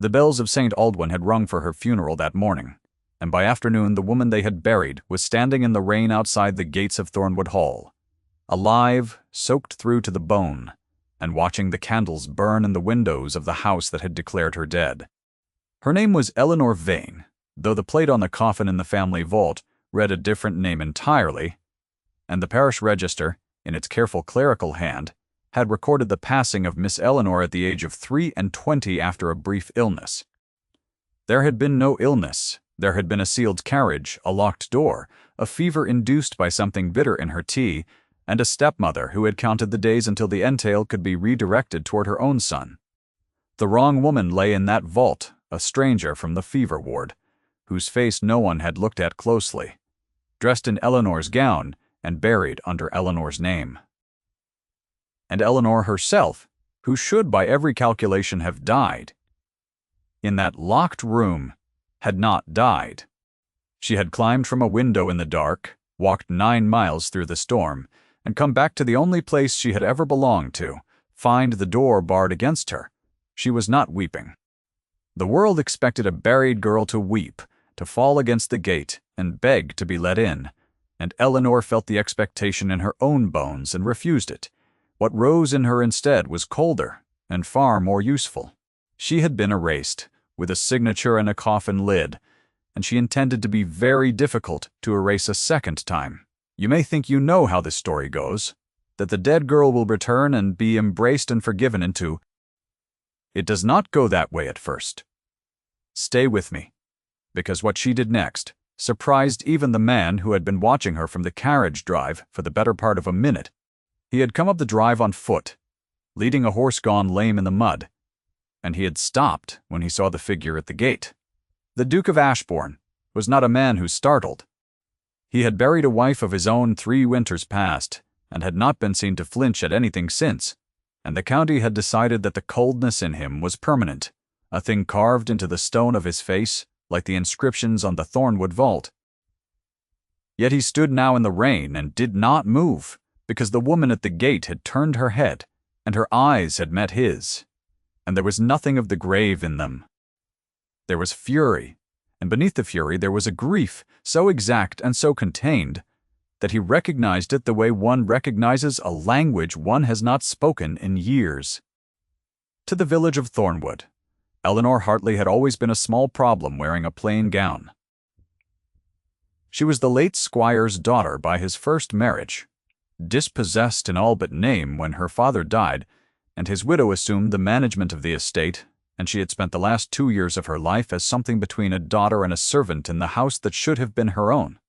The bells of St. Aldwyn had rung for her funeral that morning, and by afternoon the woman they had buried was standing in the rain outside the gates of Thornwood Hall, alive, soaked through to the bone, and watching the candles burn in the windows of the house that had declared her dead. Her name was Eleanor Vane, though the plate on the coffin in the family vault read a different name entirely, and the parish register, in its careful clerical hand, had recorded the passing of Miss Eleanor at the age of 23 after a brief illness. There had been no illness. There had been a sealed carriage, a locked door, a fever induced by something bitter in her tea, and a stepmother who had counted the days until the entail could be redirected toward her own son. The wrong woman lay in that vault, a stranger from the fever ward, whose face no one had looked at closely, dressed in Eleanor's gown and buried under Eleanor's name. And Eleanor herself, who should by every calculation have died, in that locked room, had not died. She had climbed from a window in the dark, walked 9 miles through the storm, and come back to the only place she had ever belonged to, find the door barred against her. She was not weeping. The world expected a buried girl to weep, to fall against the gate and beg to be let in, and Eleanor felt the expectation in her own bones and refused it. What rose in her instead was colder and far more useful. She had been erased, with a signature and a coffin lid, and she intended to be very difficult to erase a second time. You may think you know how this story goes, that the dead girl will return and be embraced and forgiven into. It does not go that way at first. Stay with me, because what she did next surprised even the man who had been watching her from the carriage drive for the better part of a minute. He had come up the drive on foot, leading a horse gone lame in the mud, and he had stopped when he saw the figure at the gate. The Duke of Ashbourne was not a man who startled. He had buried a wife of his own 3 winters past, and had not been seen to flinch at anything since, and the county had decided that the coldness in him was permanent, a thing carved into the stone of his face, like the inscriptions on the Thornwood vault. Yet he stood now in the rain and did not move, because the woman at the gate had turned her head, and her eyes had met his, and there was nothing of the grave in them. There was fury, and beneath the fury there was a grief so exact and so contained that he recognized it the way one recognizes a language one has not spoken in years. To the village of Thornwood, Eleanor Hartley had always been a small problem wearing a plain gown. She was the late squire's daughter by his first marriage, dispossessed in all but name when her father died, and his widow assumed the management of the estate, and she had spent the last 2 years of her life as something between a daughter and a servant in the house that should have been her own.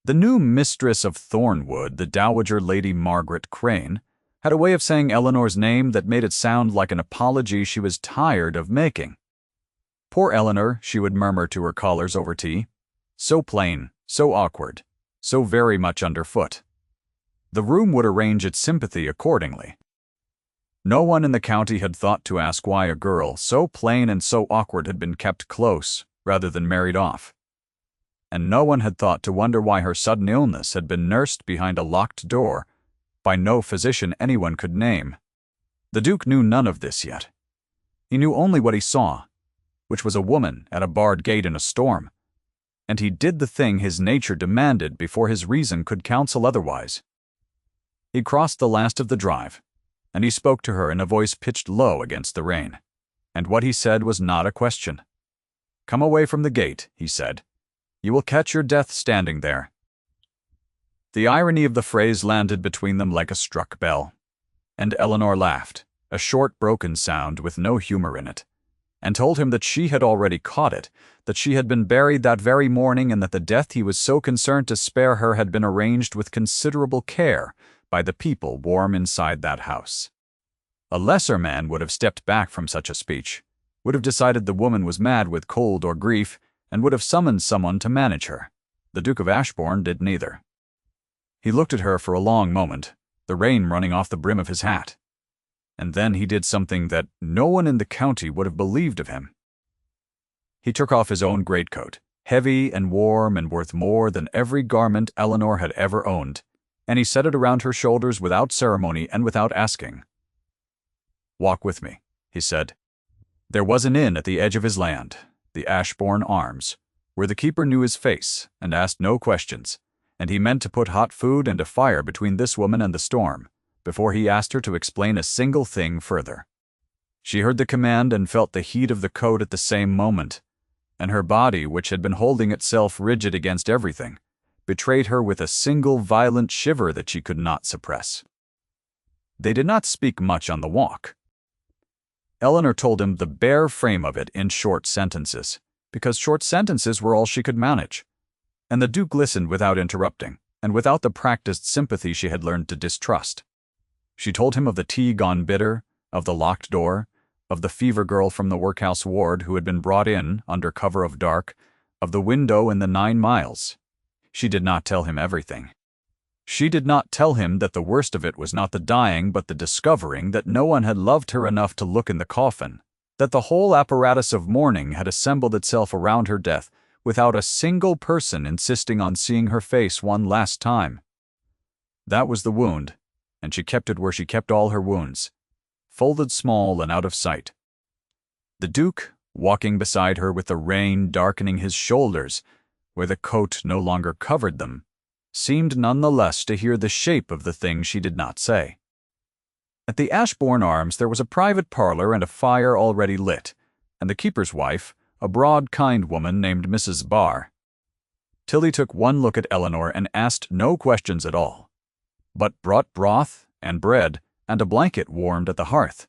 The new mistress of Thornwood, the Dowager Lady Margaret Crane, had a way of saying Eleanor's name that made it sound like an apology she was tired of making. Poor Eleanor, she would murmur to her callers over tea, so plain, so awkward, so very much underfoot. The room would arrange its sympathy accordingly. No one in the county had thought to ask why a girl so plain and so awkward had been kept close rather than married off. And no one had thought to wonder why her sudden illness had been nursed behind a locked door by no physician anyone could name. The Duke knew none of this yet. He knew only what he saw, which was a woman at a barred gate in a storm, and he did the thing his nature demanded before his reason could counsel otherwise. He crossed the last of the drive, and he spoke to her in a voice pitched low against the rain, and what he said was not a question. "Come away from the gate," he said. "You will catch your death standing there." The irony of the phrase landed between them like a struck bell, and Eleanor laughed, a short broken sound with no humor in it, and told him that she had already caught it, that she had been buried that very morning, and that the death he was so concerned to spare her had been arranged with considerable care by the people warm inside that house. A lesser man would have stepped back from such a speech, would have decided the woman was mad with cold or grief, and would have summoned someone to manage her. The Duke of Ashbourne did neither. He looked at her for a long moment, the rain running off the brim of his hat, and then he did something that no one in the county would have believed of him. He took off his own greatcoat, heavy and warm and worth more than every garment Eleanor had ever owned, and he set it around her shoulders without ceremony and without asking. "Walk with me," he said. There was an inn at the edge of his land, the Ashbourne Arms, where the keeper knew his face and asked no questions, and he meant to put hot food and a fire between this woman and the storm, before he asked her to explain a single thing further. She heard the command and felt the heat of the coat at the same moment, and her body, which had been holding itself rigid against everything, betrayed her with a single violent shiver that she could not suppress. They did not speak much on the walk. Eleanor told him the bare frame of it in short sentences, because short sentences were all she could manage, and the Duke listened without interrupting, and without the practiced sympathy she had learned to distrust. She told him of the tea gone bitter, of the locked door, of the fever girl from the workhouse ward who had been brought in under cover of dark, of the window in the 9 Miles. She did not tell him everything. She did not tell him that the worst of it was not the dying but the discovering that no one had loved her enough to look in the coffin, that the whole apparatus of mourning had assembled itself around her death without a single person insisting on seeing her face one last time. That was the wound, and she kept it where she kept all her wounds, folded small and out of sight. The Duke, walking beside her with the rain darkening his shoulders, where the coat no longer covered them, seemed none the less to hear the shape of the thing she did not say. At the Ashbourne Arms there was a private parlor and a fire already lit, and the keeper's wife, a broad, kind woman named Mrs. Barr. Tilly took one look at Eleanor and asked no questions at all, but brought broth and bread and a blanket warmed at the hearth.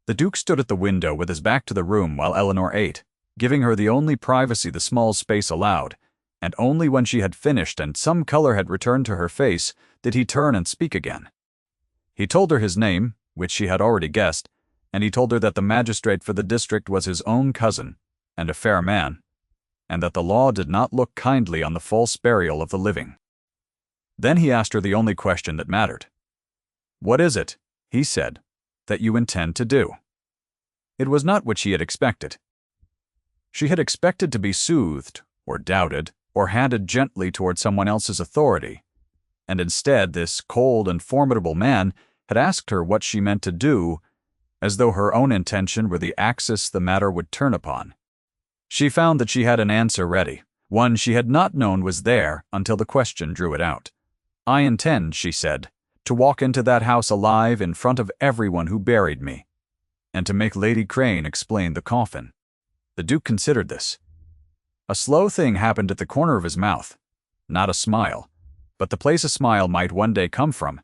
The Duke stood at the window with his back to the room while Eleanor ate, giving her the only privacy the small space allowed, and only when she had finished and some color had returned to her face did he turn and speak again. He told her his name, which she had already guessed, and he told her that the magistrate for the district was his own cousin, and a fair man, and that the law did not look kindly on the false burial of the living. Then he asked her the only question that mattered. "What is it," he said, "that you intend to do?" It was not what she had expected. She had expected to be soothed, or doubted, or handed gently toward someone else's authority, and instead this cold and formidable man had asked her what she meant to do, as though her own intention were the axis the matter would turn upon. She found that she had an answer ready, one she had not known was there until the question drew it out. "I intend," she said, "to walk into that house alive in front of everyone who buried me, and to make Lady Crane explain the coffin." The Duke considered this. A slow thing happened at the corner of his mouth, not a smile, but the place a smile might one day come from,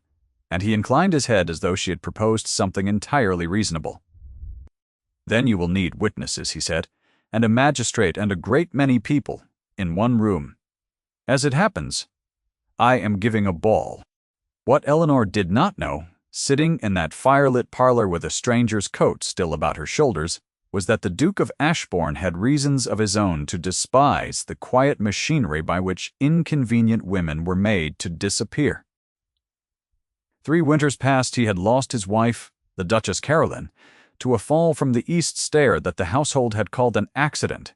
and he inclined his head as though she had proposed something entirely reasonable. "Then you will need witnesses," he said, "and a magistrate and a great many people, in one room. As it happens, I am giving a ball." What Eleanor did not know, sitting in that firelit parlor with a stranger's coat still about her shoulders, was that the Duke of Ashbourne had reasons of his own to despise the quiet machinery by which inconvenient women were made to disappear. 3 winters past he had lost his wife, the Duchess Caroline, to a fall from the east stair that the household had called an accident,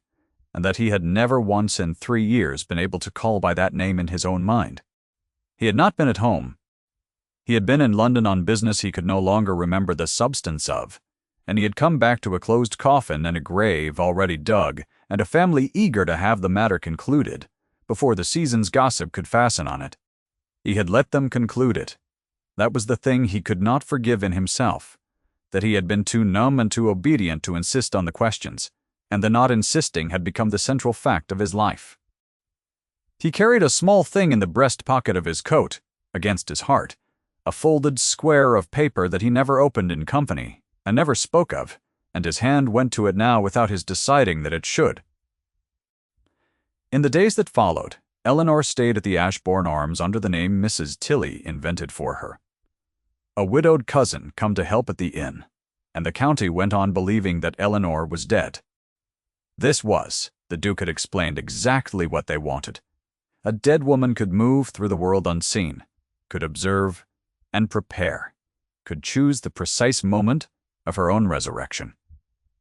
and that he had never once in 3 years been able to call by that name in his own mind. He had not been at home. He had been in London on business he could no longer remember the substance of, and he had come back to a closed coffin and a grave already dug, and a family eager to have the matter concluded, before the season's gossip could fasten on it. He had let them conclude it. That was the thing he could not forgive in himself, that he had been too numb and too obedient to insist on the questions, and the not insisting had become the central fact of his life. He carried a small thing in the breast pocket of his coat, against his heart, a folded square of paper that he never opened in company, and never spoke of, and his hand went to it now without his deciding that it should. In the days that followed, Eleanor stayed at the Ashbourne Arms under the name Mrs. Tilly invented for her. A widowed cousin come to help at the inn, and the county went on believing that Eleanor was dead. This was, the Duke had explained, exactly what they wanted. A dead woman could move through the world unseen, could observe and prepare, could choose the precise moment of her own resurrection.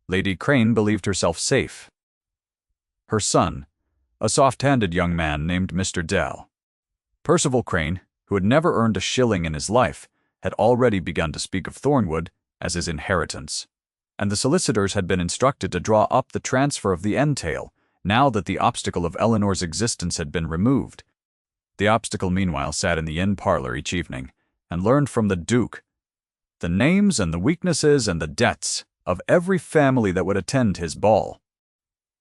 Lady Crane believed herself safe. Her son, a soft-handed young man named Mr. Dell. Percival Crane, who had never earned a shilling in his life, had already begun to speak of Thornwood as his inheritance, and the solicitors had been instructed to draw up the transfer of the entail, now that the obstacle of Eleanor's existence had been removed. The obstacle meanwhile sat in the inn parlor each evening, and learned from the Duke the names and the weaknesses and the debts of every family that would attend his ball.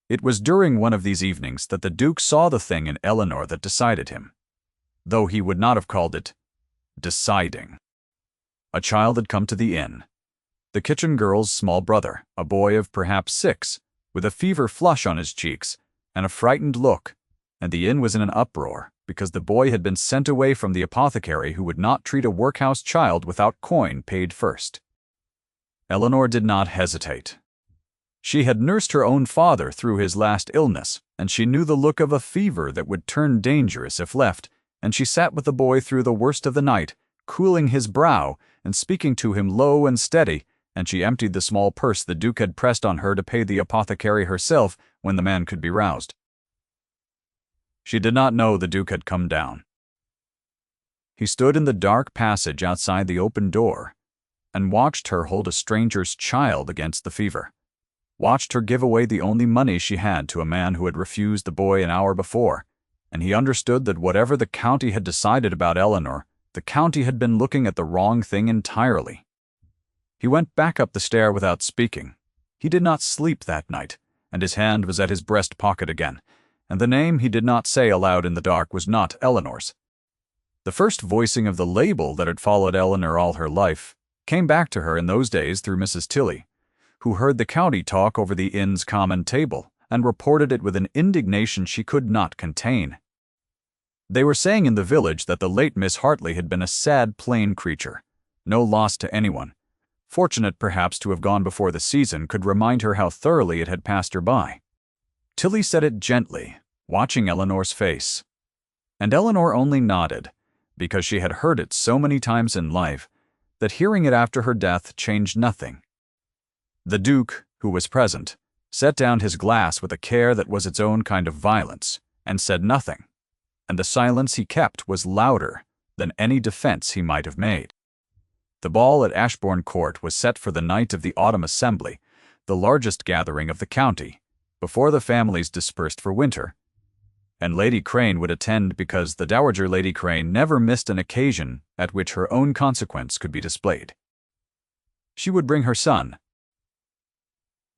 It was during one of these evenings that the Duke saw the thing in Eleanor that decided him, though he would not have called it deciding. A child had come to the inn. The kitchen girl's small brother, a boy of perhaps 6, with a fever flush on his cheeks and a frightened look, and the inn was in an uproar because the boy had been sent away from the apothecary who would not treat a workhouse child without coin paid first. Eleanor did not hesitate. She had nursed her own father through his last illness, and she knew the look of a fever that would turn dangerous if left, and she sat with the boy through the worst of the night, cooling his brow and speaking to him low and steady, and she emptied the small purse the Duke had pressed on her to pay the apothecary herself when the man could be roused. She did not know the Duke had come down. He stood in the dark passage outside the open door and watched her hold a stranger's child against the fever, watched her give away the only money she had to a man who had refused the boy an hour before, and he understood that whatever the county had decided about Eleanor, the county had been looking at the wrong thing entirely. He went back up the stair without speaking. He did not sleep that night, and his hand was at his breast pocket again, and the name he did not say aloud in the dark was not Eleanor's. The first voicing of the label that had followed Eleanor all her life came back to her in those days through Mrs. Tilly, who heard the county talk over the inn's common table and reported it with an indignation she could not contain. They were saying in the village that the late Miss Hartley had been a sad, plain creature, no loss to anyone. Fortunate perhaps to have gone before the season could remind her how thoroughly it had passed her by. Tilly said it gently, watching Eleanor's face. And Eleanor only nodded, because she had heard it so many times in life that hearing it after her death changed nothing. The Duke, who was present, set down his glass with a care that was its own kind of violence, and said nothing, and the silence he kept was louder than any defense he might have made. The ball at Ashbourne Court was set for the night of the Autumn Assembly, the largest gathering of the county, before the families dispersed for winter, and Lady Crane would attend because the Dowager Lady Crane never missed an occasion at which her own consequence could be displayed. She would bring her son.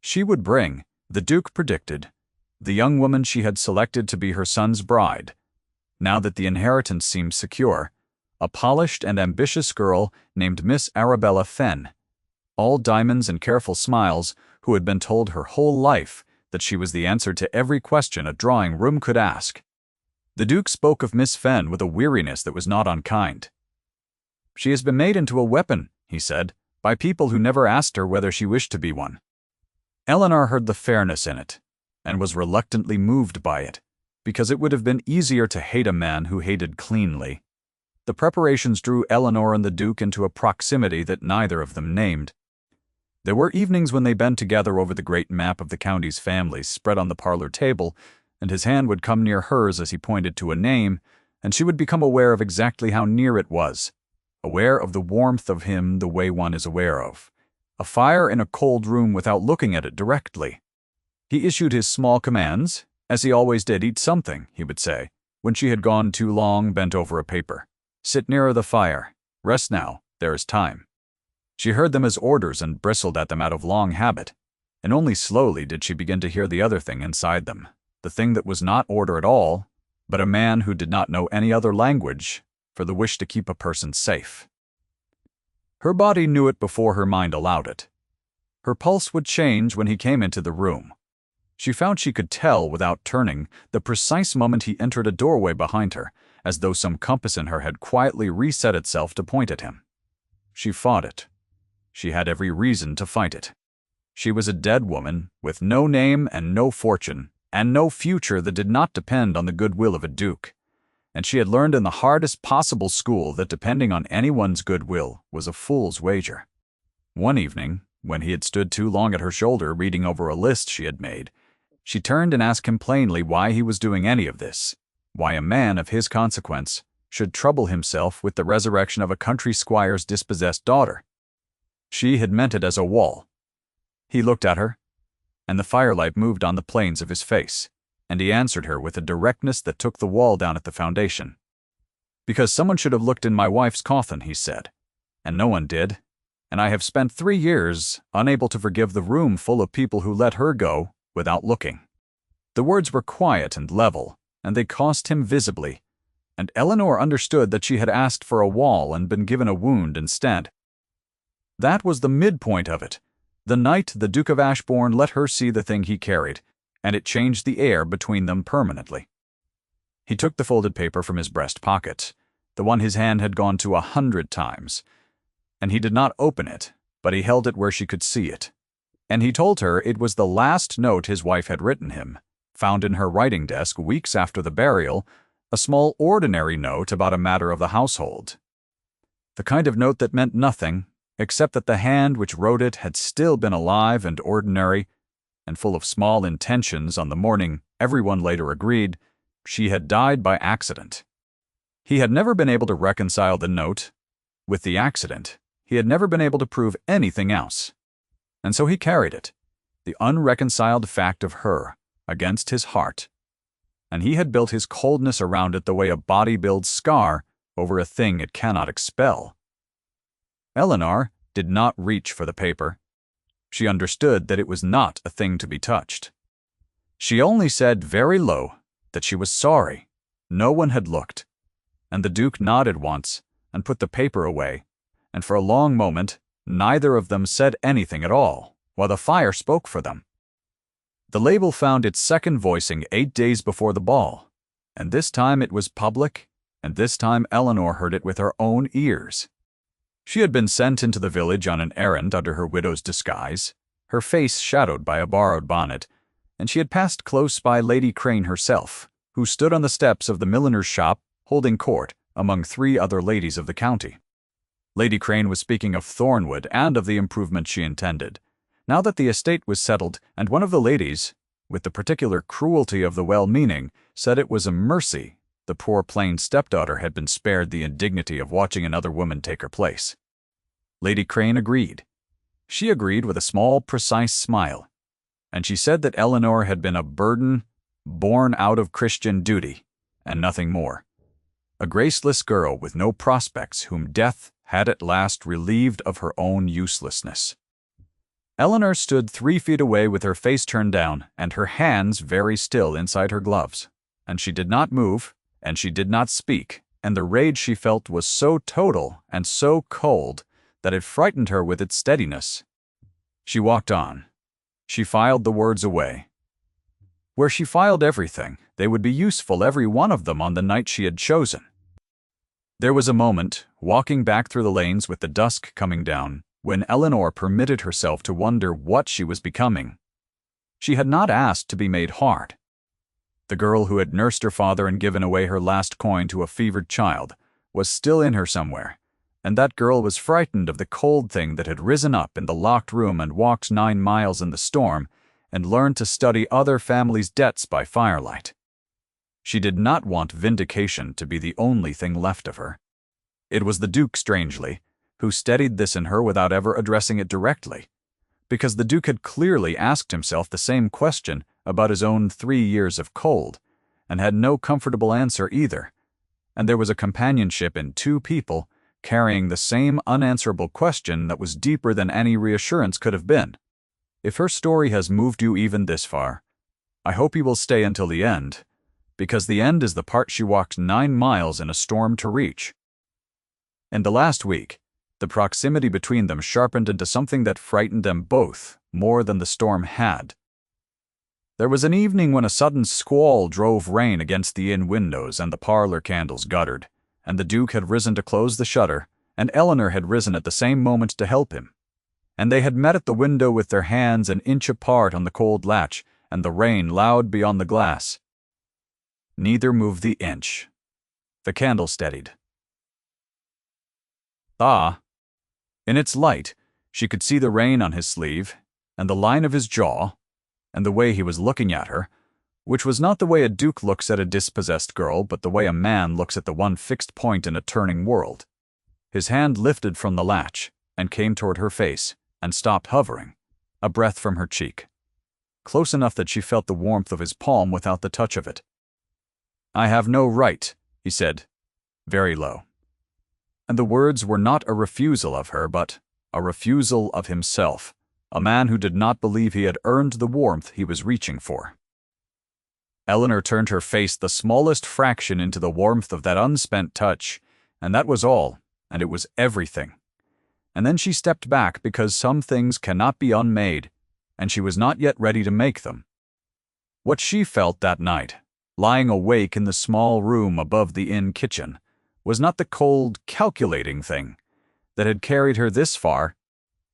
She would bring, the Duke predicted, the young woman she had selected to be her son's bride, now that the inheritance seemed secure, a polished and ambitious girl named Miss Arabella Fenn, all diamonds and careful smiles, who had been told her whole life that she was the answer to every question a drawing-room could ask. The Duke spoke of Miss Fenn with a weariness that was not unkind. "She has been made into a weapon," he said, "by people who never asked her whether she wished to be one." Eleanor heard the fairness in it, and was reluctantly moved by it, because it would have been easier to hate a man who hated cleanly. The preparations drew Eleanor and the Duke into a proximity that neither of them named. There were evenings when they bent together over the great map of the county's families spread on the parlor table, and his hand would come near hers as he pointed to a name, and she would become aware of exactly how near it was, aware of the warmth of him the way one is aware of a fire in a cold room without looking at it directly. He issued his small commands, as he always did. "Eat something," he would say, when she had gone too long bent over a paper. "Sit nearer the fire. Rest now, there is time." She heard them as orders and bristled at them out of long habit, and only slowly did she begin to hear the other thing inside them, the thing that was not order at all, but a man who did not know any other language, for the wish to keep a person safe. Her body knew it before her mind allowed it. Her pulse would change when he came into the room. She found she could tell, without turning, the precise moment he entered a doorway behind her, as though some compass in her had quietly reset itself to point at him. She fought it. She had every reason to fight it. She was a dead woman, with no name and no fortune, and no future that did not depend on the goodwill of a duke. And she had learned in the hardest possible school that depending on anyone's goodwill was a fool's wager. One evening, when he had stood too long at her shoulder reading over a list she had made, she turned and asked him plainly why he was doing any of this, why a man of his consequence should trouble himself with the resurrection of a country squire's dispossessed daughter. She had meant it as a wall. He looked at her, and the firelight moved on the planes of his face, and he answered her with a directness that took the wall down at the foundation. "Because someone should have looked in my wife's coffin," he said, "and no one did, and I have spent 3 years unable to forgive the room full of people who let her go without looking." The words were quiet and level, and they cost him visibly, and Eleanor understood that she had asked for a wall and been given a wound instead. That was the midpoint of it. The night the Duke of Ashbourne let her see the thing he carried, and it changed the air between them permanently. He took the folded paper from his breast pocket, the one his hand had gone to 100 times, and he did not open it, but he held it where she could see it. And he told her it was the last note his wife had written him, found in her writing desk weeks after the burial, a small ordinary note about a matter of the household. The kind of note that meant nothing, except that the hand which wrote it had still been alive and ordinary, and full of small intentions on the morning everyone later agreed she had died by accident. He had never been able to reconcile the note with the accident. He had never been able to prove anything else. And so he carried it, the unreconciled fact of her, against his heart, and he had built his coldness around it the way a body builds scar over a thing it cannot expel. Eleanor did not reach for the paper. She understood that it was not a thing to be touched. She only said very low that she was sorry. No one had looked, and the Duke nodded once and put the paper away, and for a long moment neither of them said anything at all, while the fire spoke for them. The label found its second voicing 8 days before the ball, and this time it was public, and this time Eleanor heard it with her own ears. She had been sent into the village on an errand under her widow's disguise, her face shadowed by a borrowed bonnet, and she had passed close by Lady Crane herself, who stood on the steps of the milliner's shop holding court among 3 other ladies of the county. Lady Crane was speaking of Thornwood and of the improvement she intended, now that the estate was settled, and one of the ladies, with the particular cruelty of the well-meaning, said it was a mercy the poor plain stepdaughter had been spared the indignity of watching another woman take her place. Lady Crane agreed. She agreed with a small, precise smile, and she said that Eleanor had been a burden born out of Christian duty, and nothing more. A graceless girl with no prospects whom death had at last relieved of her own uselessness. Eleanor stood 3 feet away with her face turned down and her hands very still inside her gloves, and she did not move, and she did not speak, and the rage she felt was so total and so cold that it frightened her with its steadiness. She walked on. She filed the words away. Where she filed everything, they would be useful, every one of them, on the night she had chosen. There was a moment, walking back through the lanes with the dusk coming down, when Eleanor permitted herself to wonder what she was becoming. She had not asked to be made hard. The girl who had nursed her father and given away her last coin to a fevered child was still in her somewhere, and that girl was frightened of the cold thing that had risen up in the locked room and walked 9 miles in the storm and learned to study other families' debts by firelight. She did not want vindication to be the only thing left of her. It was the Duke, strangely, who steadied this in her without ever addressing it directly, because the Duke had clearly asked himself the same question about his own 3 years of cold, and had no comfortable answer either, and there was a companionship in 2 people carrying the same unanswerable question that was deeper than any reassurance could have been. If her story has moved you even this far, I hope you will stay until the end, because the end is the part she walked 9 miles in a storm to reach. In the last week, the proximity between them sharpened into something that frightened them both more than the storm had. There was an evening when a sudden squall drove rain against the inn windows and the parlor candles guttered, and the Duke had risen to close the shutter, and Eleanor had risen at the same moment to help him. And they had met at the window with their hands an inch apart on the cold latch, and the rain loud beyond the glass. Neither moved the inch. The candle steadied. Ah! In its light, she could see the rain on his sleeve, and the line of his jaw, and the way he was looking at her, which was not the way a duke looks at a dispossessed girl, but the way a man looks at the one fixed point in a turning world. His hand lifted from the latch, and came toward her face, and stopped hovering. a breath from her cheek. Close enough that she felt the warmth of his palm without the touch of it. "I have no right," he said, very low. And the words were not a refusal of her, but a refusal of himself, a man who did not believe he had earned the warmth he was reaching for. Eleanor turned her face the smallest fraction into the warmth of that unspent touch, and that was all, and it was everything. And then she stepped back because some things cannot be unmade, and she was not yet ready to make them. What she felt that night, lying awake in the small room above the inn kitchen, was not the cold, calculating thing that had carried her this far.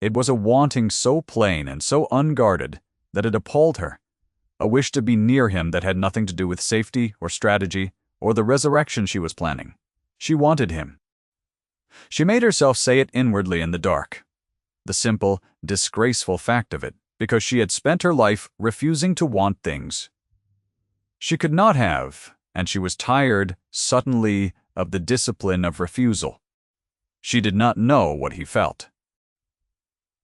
It was a wanting so plain and so unguarded that it appalled her, a wish to be near him that had nothing to do with safety or strategy or the resurrection she was planning. She wanted him. She made herself say it inwardly in the dark, the simple, disgraceful fact of it, because she had spent her life refusing to want things she could not have, and she was tired, suddenly, of the discipline of refusal. She did not know what he felt.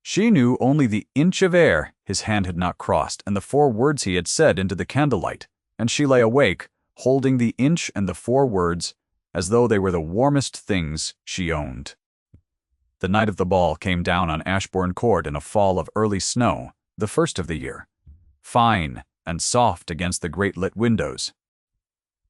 She knew only the inch of air his hand had not crossed and the 4 words he had said into the candlelight, and she lay awake, holding the inch and the 4 words as though they were the warmest things she owned. The night of the ball came down on Ashbourne Court in a fall of early snow, the first of the year, fine and soft against the great lit windows.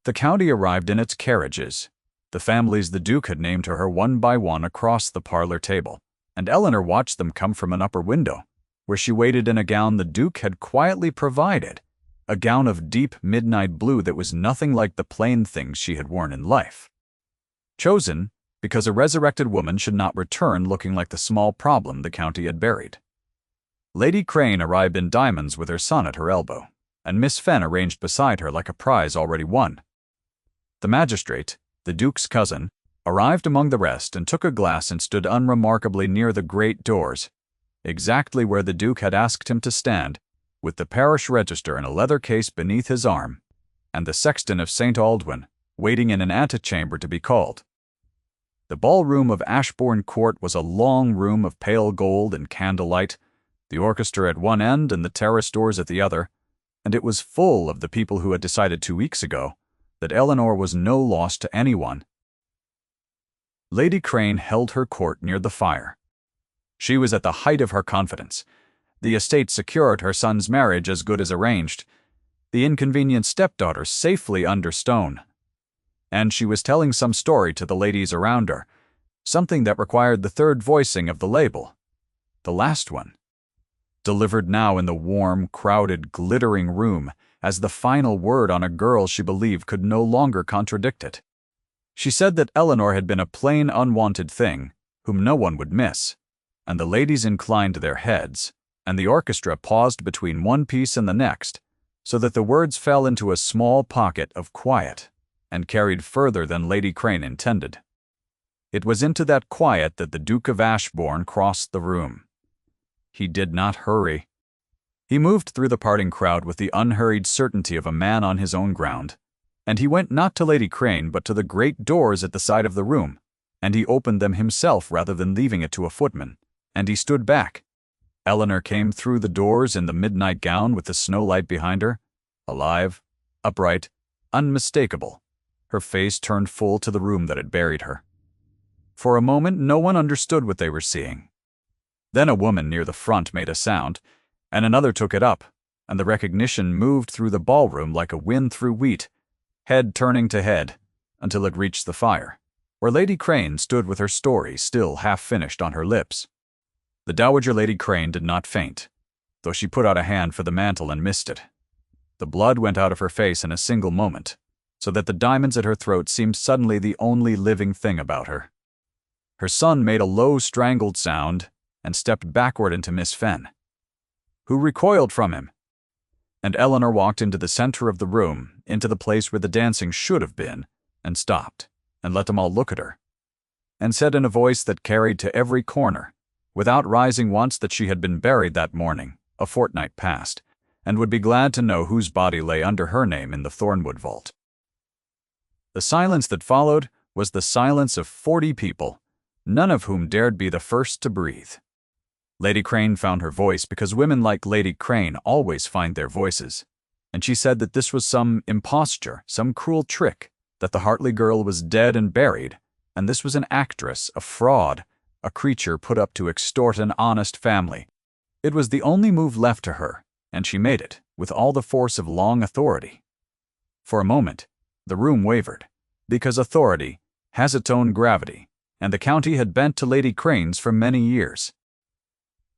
The county arrived in its carriages, the families the Duke had named to her one by one across the parlor table, and Eleanor watched them come from an upper window, where she waited in a gown the Duke had quietly provided, a gown of deep midnight blue that was nothing like the plain things she had worn in life. Chosen because a resurrected woman should not return looking like the small problem the county had buried. Lady Crane arrived in diamonds with her son at her elbow, and Miss Fenn arranged beside her like a prize already won. The magistrate, the Duke's cousin, arrived among the rest and took a glass and stood unremarkably near the great doors, exactly where the Duke had asked him to stand, with the parish register in a leather case beneath his arm, and the sexton of St. Aldwyn waiting in an antechamber to be called. The ballroom of Ashbourne Court was a long room of pale gold and candlelight, the orchestra at one end and the terrace doors at the other, and it was full of the people who had decided 2 weeks ago that Eleanor was no loss to anyone. Lady Crane held her court near the fire. She was at the height of her confidence. The estate secured her son's marriage as good as arranged, the inconvenient stepdaughter safely under stone. And she was telling some story to the ladies around her, something that required the 3rd voicing of the label, the last one, delivered now in the warm, crowded, glittering room as the final word on a girl she believed could no longer contradict it. She said that Eleanor had been a plain, unwanted thing, whom no one would miss, and the ladies inclined their heads, and the orchestra paused between one piece and the next, so that the words fell into a small pocket of quiet, and carried further than Lady Crane intended. It was into that quiet that the Duke of Ashbourne crossed the room. He did not hurry. He moved through the parting crowd with the unhurried certainty of a man on his own ground, and he went not to Lady Crane but to the great doors at the side of the room, and he opened them himself rather than leaving it to a footman, and he stood back. Eleanor came through the doors in the midnight gown with the snow light behind her, alive, upright, unmistakable, her face turned full to the room that had buried her. For a moment no one understood what they were seeing. Then a woman near the front made a sound, and another took it up, and the recognition moved through the ballroom like a wind through wheat, head turning to head, until it reached the fire, where Lady Crane stood with her story still half-finished on her lips. The Dowager Lady Crane did not faint, though she put out a hand for the mantle and missed it. The blood went out of her face in a single moment, so that the diamonds at her throat seemed suddenly the only living thing about her. Her son made a low, strangled sound and stepped backward into Miss Fenn, who recoiled from him. And Eleanor walked into the center of the room, into the place where the dancing should have been, and stopped, and let them all look at her, and said in a voice that carried to every corner, without rising once, that she had been buried that morning, a fortnight past, and would be glad to know whose body lay under her name in the Thornwood vault. The silence that followed was the silence of 40 people, none of whom dared be the first to breathe. Lady Crane found her voice because women like Lady Crane always find their voices, and she said that this was some imposture, some cruel trick, that the Hartley girl was dead and buried, and this was an actress, a fraud, a creature put up to extort an honest family. It was the only move left to her, and she made it, with all the force of long authority. For a moment, the room wavered, because authority has its own gravity, and the county had bent to Lady Crane's for many years.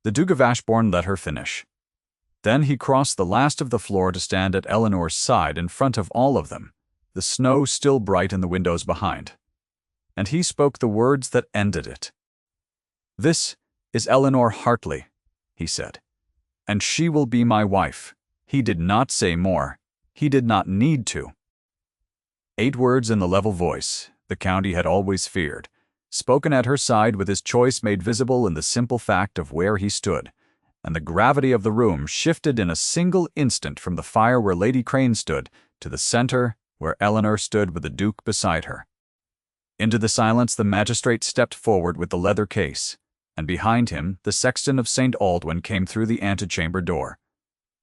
The Duke of Ashbourne let her finish. Then he crossed the last of the floor to stand at Eleanor's side in front of all of them, the snow still bright in the windows behind. And he spoke the words that ended it. "This is Eleanor Hartley," he said, "and she will be my wife." He did not say more. He did not need to. 8 words in the level voice the county had always feared, spoken at her side with his choice made visible in the simple fact of where he stood, and the gravity of the room shifted in a single instant from the fire where Lady Crane stood to the center where Eleanor stood with the Duke beside her. Into the silence the magistrate stepped forward with the leather case, and behind him the sexton of St. Aldwyn came through the antechamber door,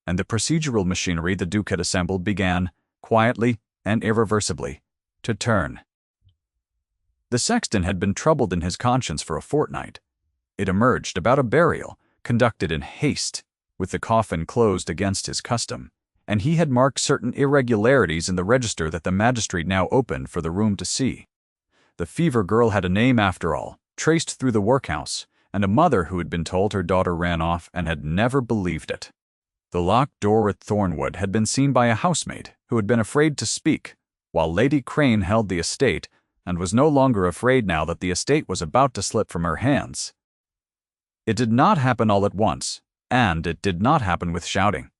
and the procedural machinery the Duke had assembled began, quietly and irreversibly, to turn. The sexton had been troubled in his conscience for a fortnight. It emerged about a burial, conducted in haste, with the coffin closed against his custom, and he had marked certain irregularities in the register that the magistrate now opened for the room to see. The fever girl had a name after all, traced through the workhouse, and a mother who had been told her daughter ran off and had never believed it. The locked door at Thornwood had been seen by a housemaid who had been afraid to speak, while Lady Crane held the estate and was no longer afraid now that the estate was about to slip from her hands. It did not happen all at once, and it did not happen with shouting.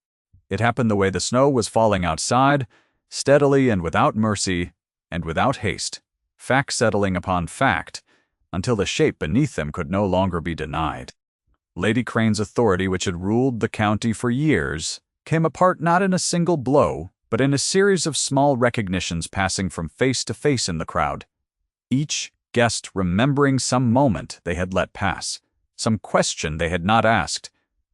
It happened the way the snow was falling outside, steadily and without mercy and without haste, fact settling upon fact, until the shape beneath them could no longer be denied. Lady Crane's authority, which had ruled the county for years, came apart not in a single blow, but in a series of small recognitions passing from face to face in the crowd, each guest remembering some moment they had let pass, some question they had not asked,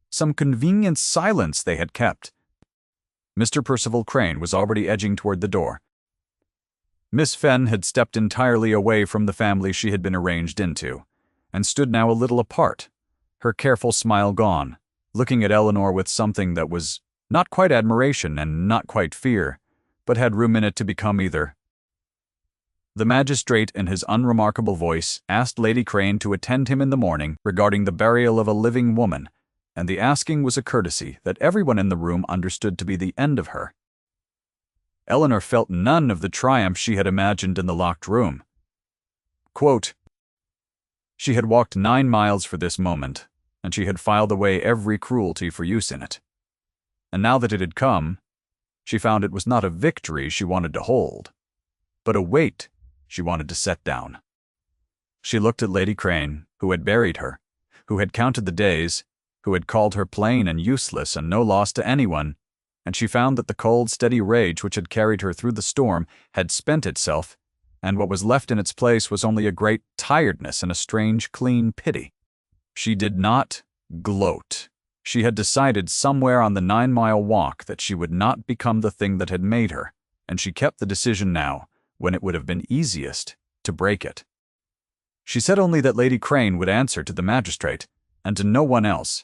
some convenient silence they had kept. Mr. Percival Crane was already edging toward the door. Miss Fenn had stepped entirely away from the family she had been arranged into, and stood now a little apart, her careful smile gone, looking at Eleanor with something that was not quite admiration and not quite fear, but had room in it to become either. The magistrate, in his unremarkable voice, asked Lady Crane to attend him in the morning regarding the burial of a living woman, and the asking was a courtesy that everyone in the room understood to be the end of her. Eleanor felt none of the triumph she had imagined in the locked room. Quote, she had walked 9 miles for this moment, and she had filed away every cruelty for use in it. And now that it had come, she found it was not a victory she wanted to hold, but a weight she wanted to set down. She looked at Lady Crane, who had buried her, who had counted the days, who had called her plain and useless and no loss to anyone, and she found that the cold, steady rage which had carried her through the storm had spent itself, and what was left in its place was only a great tiredness and a strange, clean pity. She did not gloat. She had decided somewhere on the 9-mile walk that she would not become the thing that had made her, and she kept the decision now, when it would have been easiest to break it. She said only that Lady Crane would answer to the magistrate, and to no one else,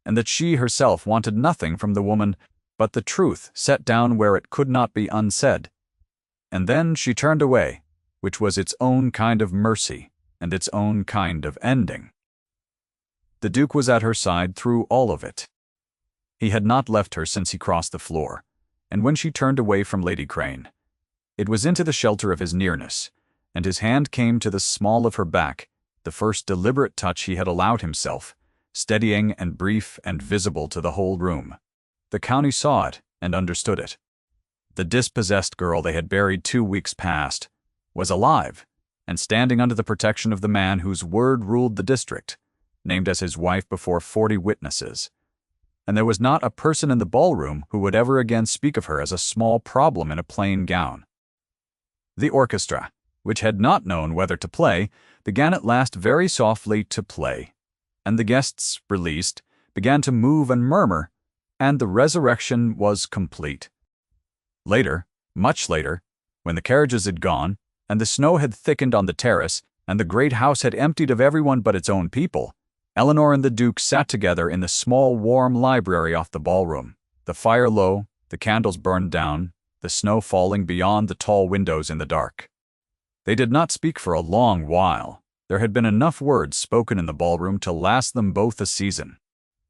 and that she herself wanted nothing from the woman but the truth set down where it could not be unsaid. And then she turned away, which was its own kind of mercy and its own kind of ending. The Duke was at her side through all of it. He had not left her since he crossed the floor, and when she turned away from Lady Crane, it was into the shelter of his nearness, and his hand came to the small of her back, the first deliberate touch he had allowed himself, steadying and brief and visible to the whole room. The county saw it and understood it. The dispossessed girl they had buried 2 weeks past was alive and standing under the protection of the man whose word ruled the district, named as his wife before 40 witnesses. And there was not a person in the ballroom who would ever again speak of her as a small problem in a plain gown. The orchestra, which had not known whether to play, began at last very softly to play, and the guests, released, began to move and murmur, and the resurrection was complete. Later, much later, when the carriages had gone, and the snow had thickened on the terrace, and the great house had emptied of everyone but its own people, Eleanor and the Duke sat together in the small, warm library off the ballroom, the fire low, the candles burned down, the snow falling beyond the tall windows in the dark. They did not speak for a long while. There had been enough words spoken in the ballroom to last them both a season.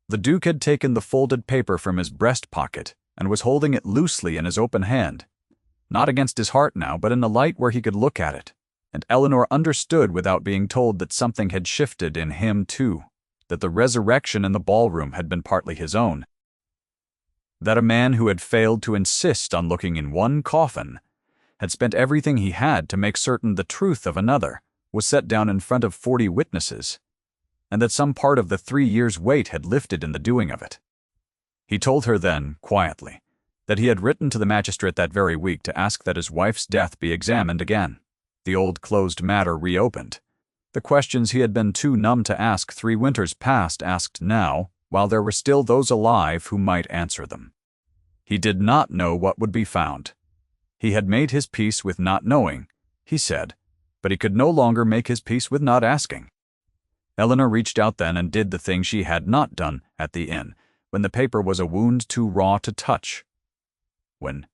The Duke had taken the folded paper from his breast pocket and was holding it loosely in his open hand, not against his heart now, but in the light where he could look at it, and Eleanor understood without being told that something had shifted in him too, that the resurrection in the ballroom had been partly his own, that a man who had failed to insist on looking in one coffin had spent everything he had to make certain the truth of another was set down in front of 40 witnesses, and that some part of the 3 years' weight had lifted in the doing of it. He told her then, quietly, that he had written to the magistrate that very week to ask that his wife's death be examined again. The old closed matter reopened. The questions he had been too numb to ask 3 winters past asked now, while there were still those alive who might answer them. He did not know what would be found. He had made his peace with not knowing, he said, but he could no longer make his peace with not asking. Eleanor reached out then and did the thing she had not done at the inn, when the paper was a wound too raw to touch. When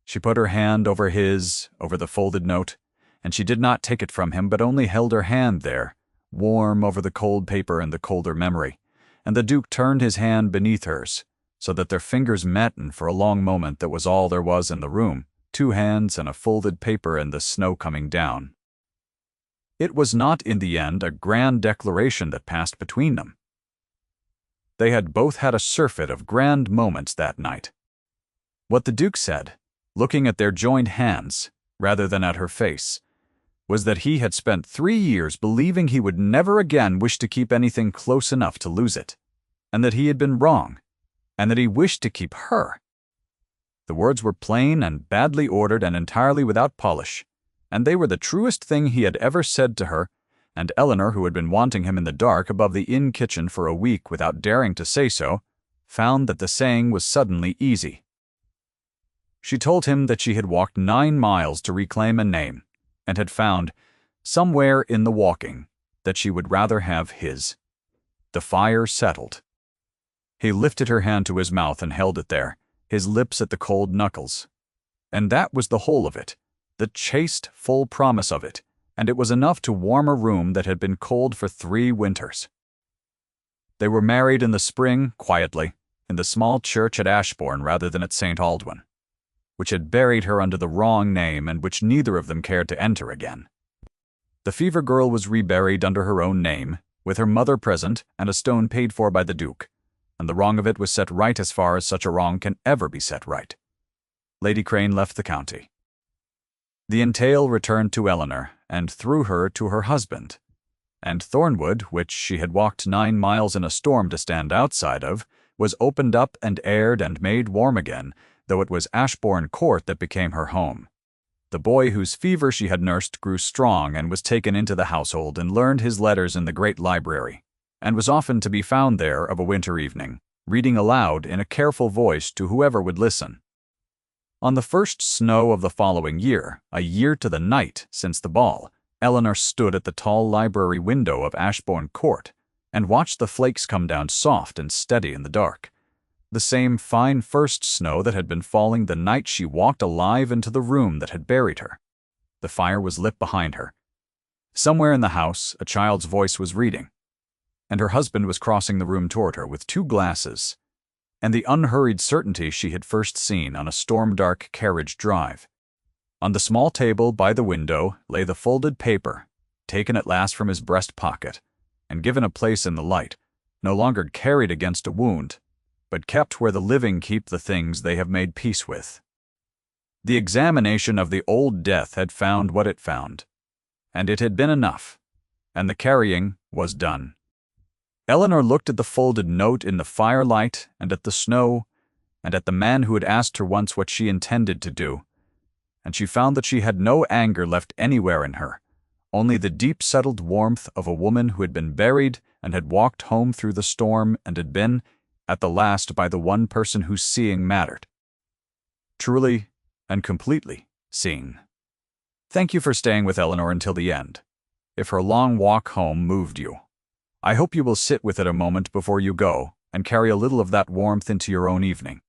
she put her hand over the folded note, and she did not take it from him, but only held her hand there, warm over the cold paper and the colder memory, and the Duke turned his hand beneath hers, so that their fingers met, and for a long moment that was all there was in the room, 2 hands and a folded paper and the snow coming down. It was not, in the end, a grand declaration that passed between them. They had both had a surfeit of grand moments that night. What the Duke said, looking at their joined hands, rather than at her face, was that he had spent 3 years believing he would never again wish to keep anything close enough to lose it, and that he had been wrong, and that he wished to keep her. The words were plain and badly ordered and entirely without polish, and they were the truest thing he had ever said to her, and Eleanor, who had been wanting him in the dark above the inn kitchen for a week without daring to say so, found that the saying was suddenly easy. She told him that she had walked 9 miles to reclaim a name, and had found, somewhere in the walking, that she would rather have his. The fire settled. He lifted her hand to his mouth and held it there, his lips at the cold knuckles. And that was the whole of it, the chaste, full promise of it, and it was enough to warm a room that had been cold for 3 winters. They were married in the spring, quietly, in the small church at Ashbourne rather than at St. Aldwyn, which had buried her under the wrong name and which neither of them cared to enter again. The Fever Girl was reburied under her own name, with her mother present and a stone paid for by the Duke, and the wrong of it was set right as far as such a wrong can ever be set right. Lady Crane left the county. The entail returned to Eleanor, and through her to her husband, and Thornwood, which she had walked 9 miles in a storm to stand outside of, was opened up and aired and made warm again, though it was Ashbourne Court that became her home. The boy whose fever she had nursed grew strong and was taken into the household and learned his letters in the great library, and was often to be found there of a winter evening, reading aloud in a careful voice to whoever would listen. On the first snow of the following year, a year to the night since the ball, Eleanor stood at the tall library window of Ashbourne Court and watched the flakes come down soft and steady in the dark. The same fine first snow that had been falling the night she walked alive into the room that had buried her. The fire was lit behind her. Somewhere in the house, a child's voice was reading, and her husband was crossing the room toward her with 2 glasses, and the unhurried certainty she had first seen on a storm-dark carriage drive. On the small table by the window lay the folded paper, taken at last from his breast pocket, and given a place in the light, no longer carried against a wound, but kept where the living keep the things they have made peace with. The examination of the old death had found what it found, and it had been enough, and the carrying was done. Eleanor looked at the folded note in the firelight, and at the snow, and at the man who had asked her once what she intended to do, and she found that she had no anger left anywhere in her, only the deep-settled warmth of a woman who had been buried and had walked home through the storm and had been, at the last, by the one person whose seeing mattered. Truly and completely seeing. Thank you for staying with Eleanor until the end. If her long walk home moved you, I hope you will sit with it a moment before you go and carry a little of that warmth into your own evening.